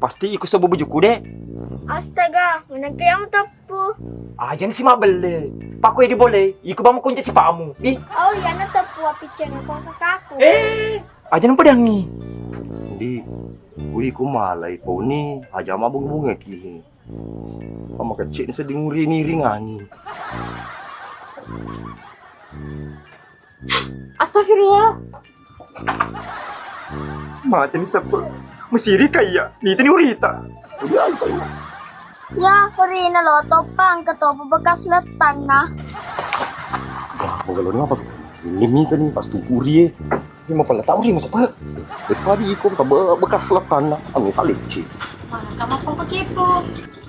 Pasti ikut sebuah bujuku deh. Astaga, menangke yang tepu. Ajan si mabele. Paku edi boleh. Ikut bamu kunci si pamu. Ih, Oh iya na tepu api cengeng kong kakakku. ajan pedangi. Di, ui ku malay po ni, aja mabung bunga kini. Pama kecil ni seding rini ringani. Astagfirullah. Mati ni siapa? Mesiri kaya. Nita ni urita. Ya, peri na lo topang ketopo bekas letang na. Wah, magalon nga pag limita ni pas tungkuri eh. Ini mau pala tahu rin masapa. Daripada ikut bekas letan na, ang salit sih. Mana kamu kok begitu?